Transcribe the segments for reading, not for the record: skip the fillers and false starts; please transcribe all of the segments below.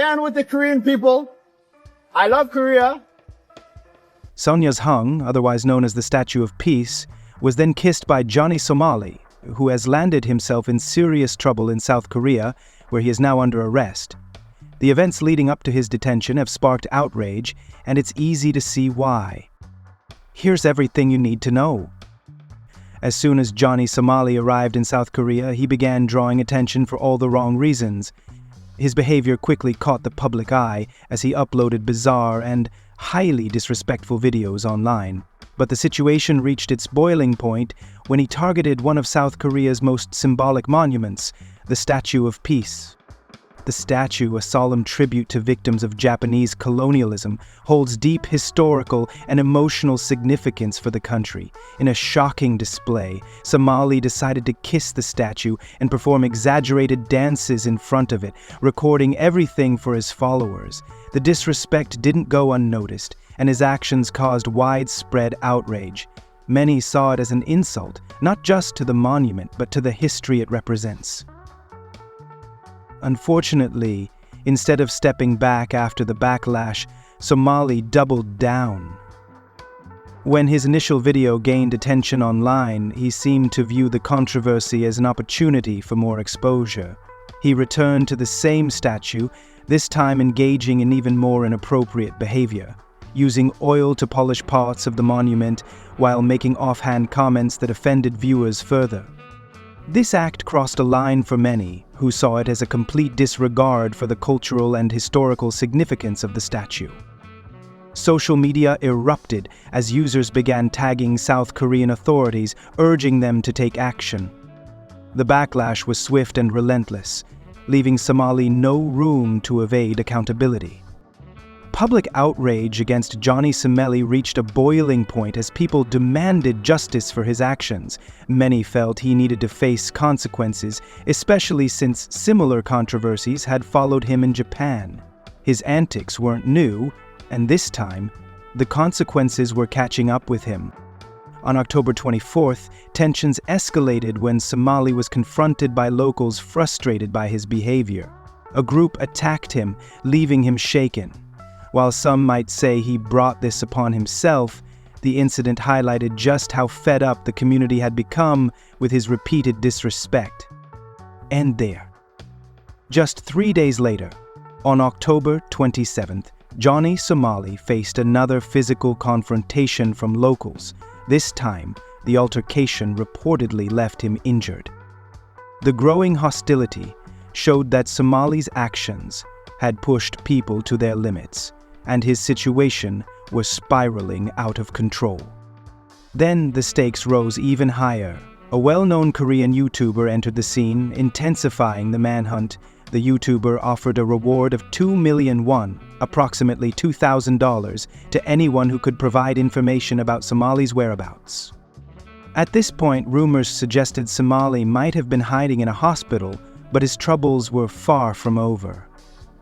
stand with the Korean people. I love Korea. Sonia's hung, otherwise known as the Statue of Peace, was then kissed by Johnny Somali, who has landed himself in serious trouble in South Korea, where he is now under arrest. The events leading up to his detention have sparked outrage, and it's easy to see why. Here's everything you need to know. As soon as Johnny Somali arrived in South Korea, he began drawing attention for all the wrong reasons. His behavior quickly caught the public eye as he uploaded bizarre and highly disrespectful videos online. But the situation reached its boiling point when he targeted one of South Korea's most symbolic monuments, the Statue of Peace. The statue, a solemn tribute to victims of Japanese colonialism, holds deep historical and emotional significance for the country. In a shocking display, Somali decided to kiss the statue and perform exaggerated dances in front of it, recording everything for his followers. The disrespect didn't go unnoticed, and his actions caused widespread outrage. Many saw it as an insult, not just to the monument, but to the history it represents. Unfortunately, instead of stepping back after the backlash, Somali doubled down. When his initial video gained attention online, he seemed to view the controversy as an opportunity for more exposure. He returned to the same statue, this time engaging in even more inappropriate behavior, using oil to polish parts of the monument while making offhand comments that offended viewers further. This act crossed a line for many, who saw it as a complete disregard for the cultural and historical significance of the statue. Social media erupted as users began tagging South Korean authorities, urging them to take action. The backlash was swift and relentless, leaving Somali no room to evade accountability. Public outrage against Johnny Somali reached a boiling point as people demanded justice for his actions. Many felt he needed to face consequences, especially since similar controversies had followed him in Japan. His antics weren't new, and this time, the consequences were catching up with him. On October 24th, tensions escalated when Somali was confronted by locals frustrated by his behavior. A group attacked him, leaving him shaken. While some might say he brought this upon himself, the incident highlighted just how fed up the community had become with his repeated disrespect. And there. Just 3 days later, on October 27th, Johnny Somali faced another physical confrontation from locals. This time, the altercation reportedly left him injured. The growing hostility showed that Somali's actions had pushed people to their limits, and his situation was spiraling out of control. Then the stakes rose even higher. A well-known Korean YouTuber entered the scene, intensifying the manhunt. The YouTuber offered a reward of 2 million won, approximately $2,000, to anyone who could provide information about Somali's whereabouts. At this point, rumors suggested Somali might have been hiding in a hospital, but his troubles were far from over.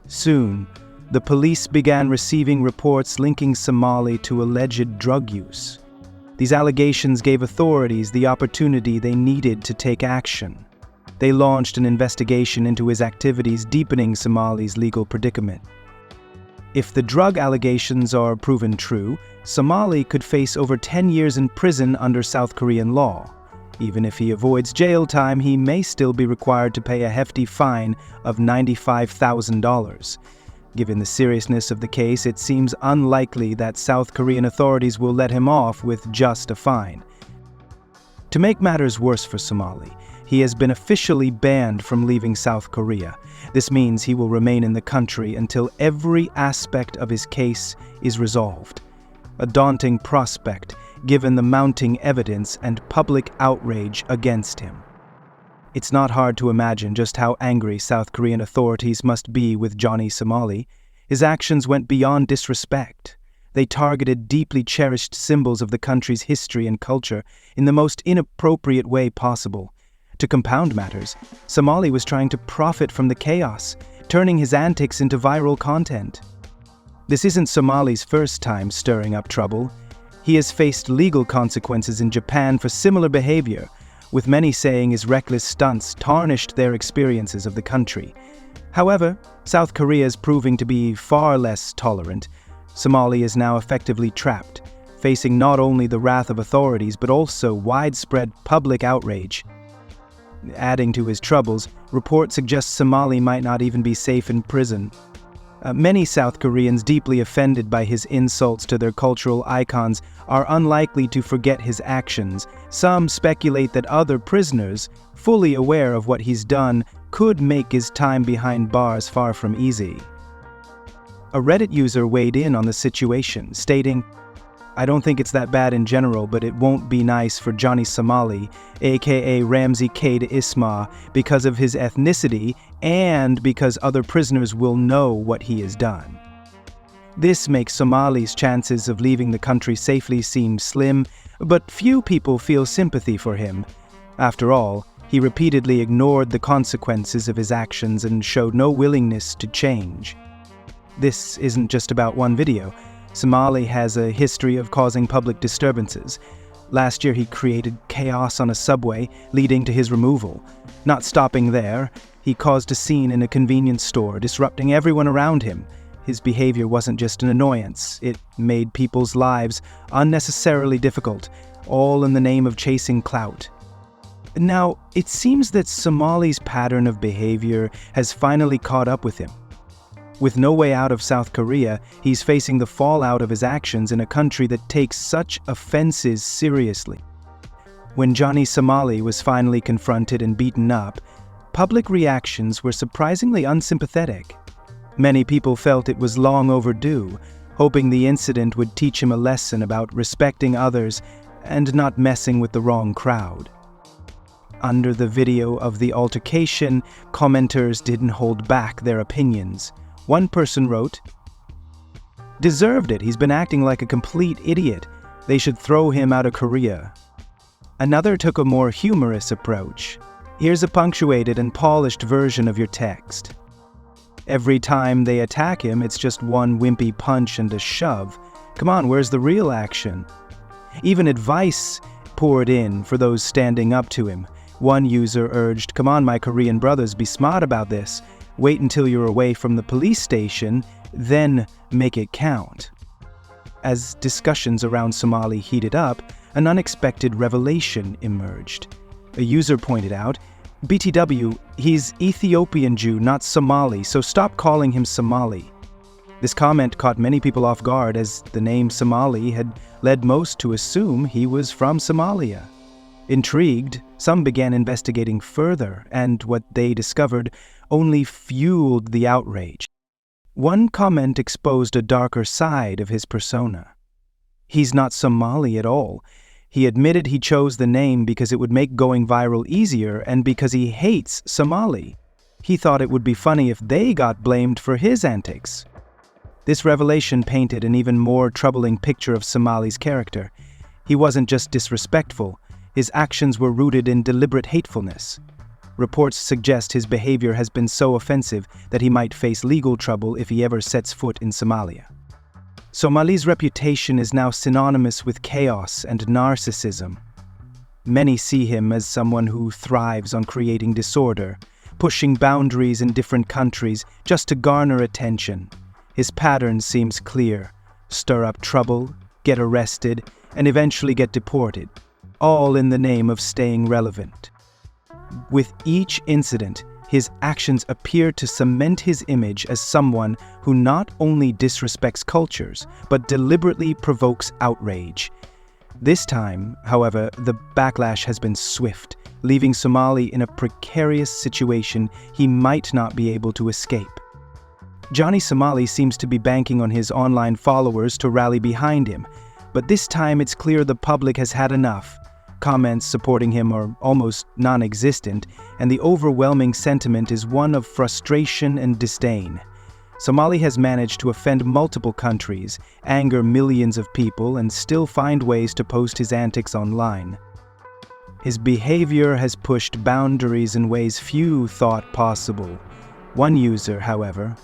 Soon, the police began receiving reports linking Somali to alleged drug use. These allegations gave authorities the opportunity they needed to take action. They launched an investigation into his activities, deepening Somali's legal predicament. If the drug allegations are proven true, Somali could face over 10 years in prison under South Korean law. Even if he avoids jail time, he may still be required to pay a hefty fine of $95,000. Given the seriousness of the case, it seems unlikely that South Korean authorities will let him off with just a fine. To make matters worse for Somali, he has been officially banned from leaving South Korea. This means he will remain in the country until every aspect of his case is resolved. A daunting prospect, given the mounting evidence and public outrage against him. It's not hard to imagine just how angry South Korean authorities must be with Johnny Somali. His actions went beyond disrespect. They targeted deeply cherished symbols of the country's history and culture in the most inappropriate way possible. To compound matters, Somali was trying to profit from the chaos, turning his antics into viral content. This isn't Somali's first time stirring up trouble. He has faced legal consequences in Japan for similar behavior, with many saying his reckless stunts tarnished their experiences of the country. However, South Korea is proving to be far less tolerant. Somali is now effectively trapped, facing not only the wrath of authorities but also widespread public outrage. Adding to his troubles, reports suggest Somali might not even be safe in prison. Many South Koreans deeply offended by his insults to their cultural icons are unlikely to forget his actions. Some speculate that other prisoners, fully aware of what he's done, could make his time behind bars far from easy. A Reddit user weighed in on the situation, stating, "I don't think it's that bad in general, but it won't be nice for Johnny Somali, aka Ramzi Kade Isma, because of his ethnicity and because other prisoners will know what he has done." This makes Somali's chances of leaving the country safely seem slim, but few people feel sympathy for him. After all, he repeatedly ignored the consequences of his actions and showed no willingness to change. This isn't just about one video. Somali has a history of causing public disturbances. Last year he created chaos on a subway, leading to his removal. Not stopping there, he caused a scene in a convenience store, disrupting everyone around him. His behavior wasn't just an annoyance, it made people's lives unnecessarily difficult, all in the name of chasing clout. Now, it seems that Somali's pattern of behavior has finally caught up with him. With no way out of South Korea, he's facing the fallout of his actions in a country that takes such offenses seriously. When Johnny Somali was finally confronted and beaten up, public reactions were surprisingly unsympathetic. Many people felt it was long overdue, hoping the incident would teach him a lesson about respecting others and not messing with the wrong crowd. Under the video of the altercation, commenters didn't hold back their opinions. One person wrote, "Deserved it, he's been acting like a complete idiot. They should throw him out of Korea." Another took a more humorous approach. "Here's a punctuated and polished version of your text. Every time they attack him, it's just one wimpy punch and a shove. Come on, where's the real action?" Even advice poured in for those standing up to him. One user urged, "Come on, my Korean brothers, be smart about this. Wait until you're away from the police station, then make it count." As discussions around Somali heated up, an unexpected revelation emerged. A user pointed out, "BTW, he's Ethiopian Jew, not Somali, so stop calling him Somali." This comment caught many people off guard, as the name Somali had led most to assume he was from Somalia. Intrigued, some began investigating further, and what they discovered only fueled the outrage. One comment exposed a darker side of his persona. He's not Somali at all. He admitted he chose the name because it would make going viral easier and because he hates Somali. He thought it would be funny if they got blamed for his antics. This revelation painted an even more troubling picture of Somali's character. He wasn't just disrespectful. His actions were rooted in deliberate hatefulness. Reports suggest his behavior has been so offensive that he might face legal trouble if he ever sets foot in Somalia. Somali's reputation is now synonymous with chaos and narcissism. Many see him as someone who thrives on creating disorder, pushing boundaries in different countries just to garner attention. His pattern seems clear: stir up trouble, get arrested, and eventually get deported, all in the name of staying relevant. With each incident, his actions appear to cement his image as someone who not only disrespects cultures, but deliberately provokes outrage. This time, however, the backlash has been swift, leaving Somali in a precarious situation he might not be able to escape. Johnny Somali seems to be banking on his online followers to rally behind him, but this time it's clear the public has had enough. Comments supporting him are almost non-existent, and the overwhelming sentiment is one of frustration and disdain. Somali has managed to offend multiple countries, anger millions of people, and still find ways to post his antics online. His behavior has pushed boundaries in ways few thought possible. One user, however,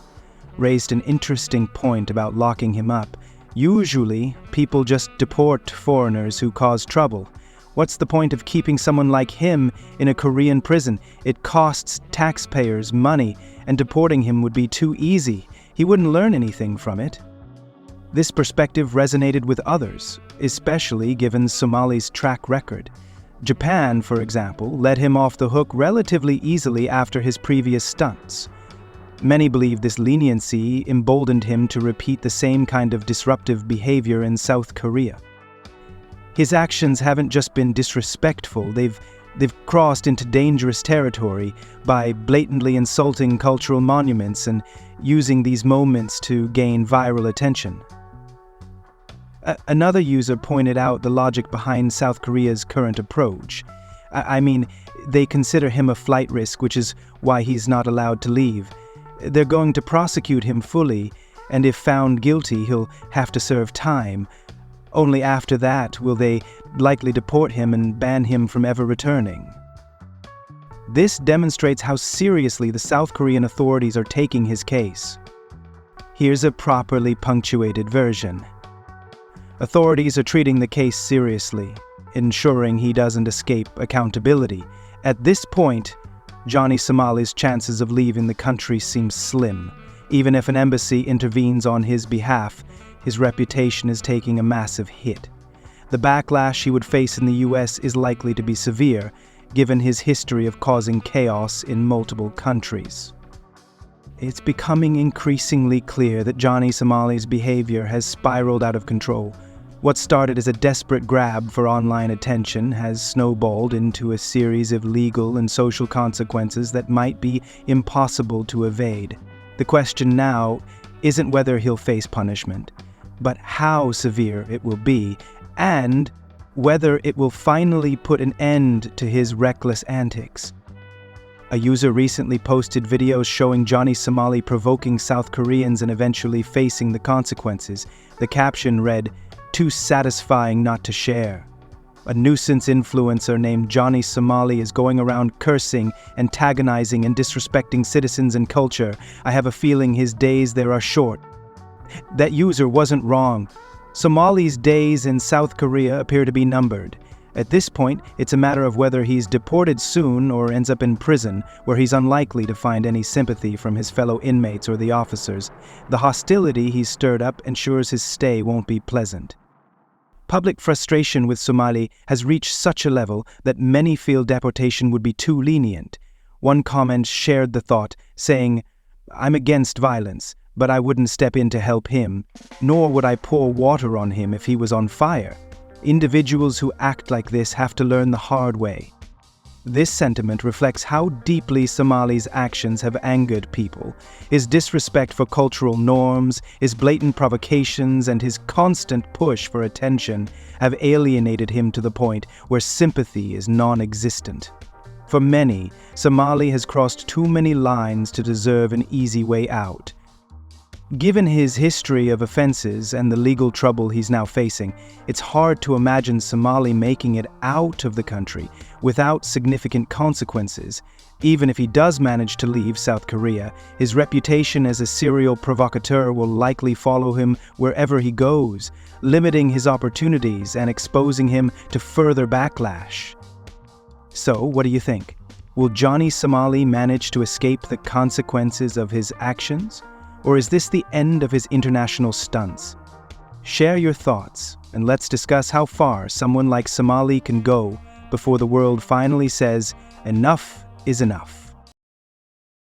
raised an interesting point about locking him up. Usually, people just deport foreigners who cause trouble. What's the point of keeping someone like him in a Korean prison? It costs taxpayers money, and deporting him would be too easy. He wouldn't learn anything from it. This perspective resonated with others, especially given Somali's track record. Japan, for example, let him off the hook relatively easily after his previous stunts. Many believe this leniency emboldened him to repeat the same kind of disruptive behavior in South Korea. His actions haven't just been disrespectful, they've crossed into dangerous territory by blatantly insulting cultural monuments and using these moments to gain viral attention. Another user pointed out the logic behind South Korea's current approach. I mean, they consider him a flight risk, which is why he's not allowed to leave. They're going to prosecute him fully, and if found guilty, he'll have to serve time. Only after that will they likely deport him and ban him from ever returning. This demonstrates how seriously the South Korean authorities are taking his case. Here's a properly punctuated version. Authorities are treating the case seriously, ensuring he doesn't escape accountability. At this point, Johnny Somali's chances of leaving the country seem slim. Even if an embassy intervenes on his behalf, his reputation is taking a massive hit. The backlash he would face in the US is likely to be severe, given his history of causing chaos in multiple countries. It's becoming increasingly clear that Johnny Somali's behavior has spiraled out of control. What started as a desperate grab for online attention has snowballed into a series of legal and social consequences that might be impossible to evade. The question now isn't whether he'll face punishment, but how severe it will be, and whether it will finally put an end to his reckless antics. A user recently posted videos showing Johnny Somali provoking South Koreans and eventually facing the consequences. The caption read, "Too satisfying not to share." A nuisance influencer named Johnny Somali is going around cursing, antagonizing, and disrespecting citizens and culture. I have a feeling his days there are short. That user wasn't wrong. Somali's days in South Korea appear to be numbered. At this point, it's a matter of whether he's deported soon or ends up in prison, where he's unlikely to find any sympathy from his fellow inmates or the officers. The hostility he's stirred up ensures his stay won't be pleasant. Public frustration with Somali has reached such a level that many feel deportation would be too lenient. One comment shared the thought, saying, "I'm against violence, but I wouldn't step in to help him, nor would I pour water on him if he was on fire." Individuals who act like this have to learn the hard way. This sentiment reflects how deeply Somali's actions have angered people. His disrespect for cultural norms, his blatant provocations, and his constant push for attention have alienated him to the point where sympathy is non-existent. For many, Somali has crossed too many lines to deserve an easy way out. Given his history of offenses and the legal trouble he's now facing, it's hard to imagine Somali making it out of the country without significant consequences. Even if he does manage to leave South Korea, his reputation as a serial provocateur will likely follow him wherever he goes, limiting his opportunities and exposing him to further backlash. So, what do you think? Will Johnny Somali manage to escape the consequences of his actions? Or is this the end of his international stunts? Share your thoughts, and let's discuss how far someone like Somali can go before the world finally says, enough is enough.